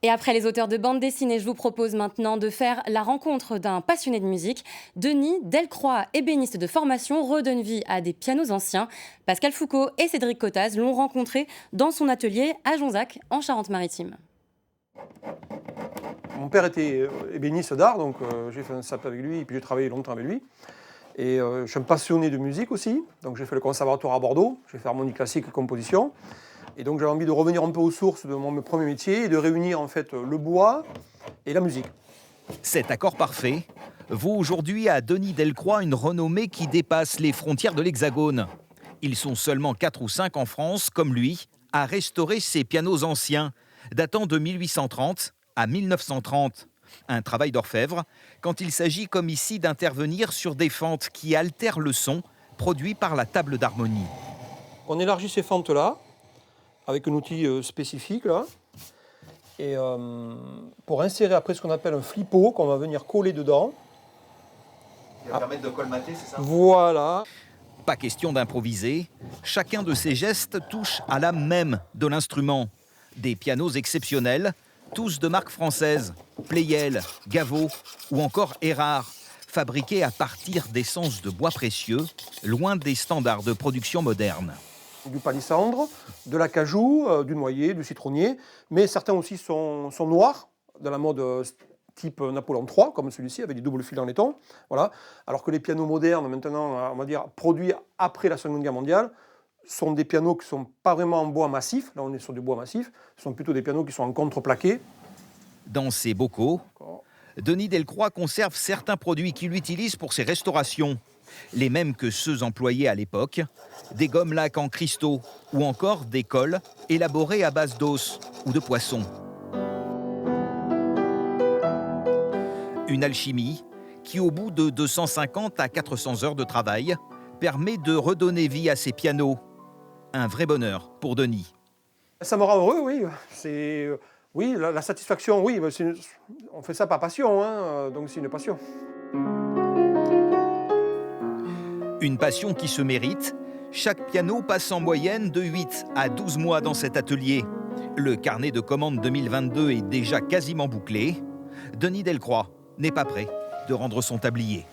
Et après les auteurs de bande dessinée, je vous propose maintenant de faire la rencontre d'un passionné de musique. Denis Delcroix, ébéniste de formation, redonne vie à des pianos anciens. Pascal Foucault et Cédric Cottaz l'ont rencontré dans son atelier à Jonzac, en Charente-Maritime. Mon père était ébéniste d'art, donc j'ai fait un SAP avec lui et puis j'ai travaillé longtemps avec lui. Et je suis un passionné de musique aussi, donc j'ai fait le conservatoire à Bordeaux, j'ai fait harmonie classique et composition. Et donc j'avais envie de revenir un peu aux sources de mon premier métier et de réunir en fait le bois et la musique. Cet accord parfait vaut aujourd'hui à Denis Delcroix une renommée qui dépasse les frontières de l'Hexagone. Ils sont seulement 4 ou 5 en France, comme lui, à restaurer ces pianos anciens, datant de 1830 à 1930. Un travail d'orfèvre, quand il s'agit comme ici d'intervenir sur des fentes qui altèrent le son produit par la table d'harmonie. On élargit ces fentes-là, avec un outil spécifique, là, et pour insérer après ce qu'on appelle un flippo, qu'on va venir coller dedans. Il va permettre de colmater, c'est ça ? Voilà. Pas question d'improviser, chacun de ces gestes touche à l'âme même de l'instrument. Des pianos exceptionnels, tous de marque française, Pleyel, Gaveau ou encore Erard, fabriqués à partir d'essences de bois précieux, loin des standards de production moderne. Du palissandre, de l'acajou, du noyer, du citronnier, mais certains aussi sont noirs, de la mode type Napoléon III, comme celui-ci, avec des doubles fils en laiton. Voilà. Alors que les pianos modernes, maintenant, on va dire, produits après la Seconde Guerre mondiale, sont des pianos qui ne sont pas vraiment en bois massif, là on est sur du bois massif, ce sont plutôt des pianos qui sont en contreplaqué. Dans ses bocaux, Denis Delcroix conserve certains produits qu'il utilise pour ses restaurations, les mêmes que ceux employés à l'époque, des gommes laques en cristaux ou encore des colles élaborées à base d'os ou de poisson. Une alchimie qui, au bout de 250 à 400 heures de travail, permet de redonner vie à ces pianos. Un vrai bonheur pour Denis. Ça me rend heureux, oui. Oui, la satisfaction, oui. On fait ça par passion, hein, donc c'est une passion. Une passion qui se mérite. Chaque piano passe en moyenne de 8 à 12 mois dans cet atelier. Le carnet de commandes 2022 est déjà quasiment bouclé. Denis Delcroix n'est pas prêt de rendre son tablier.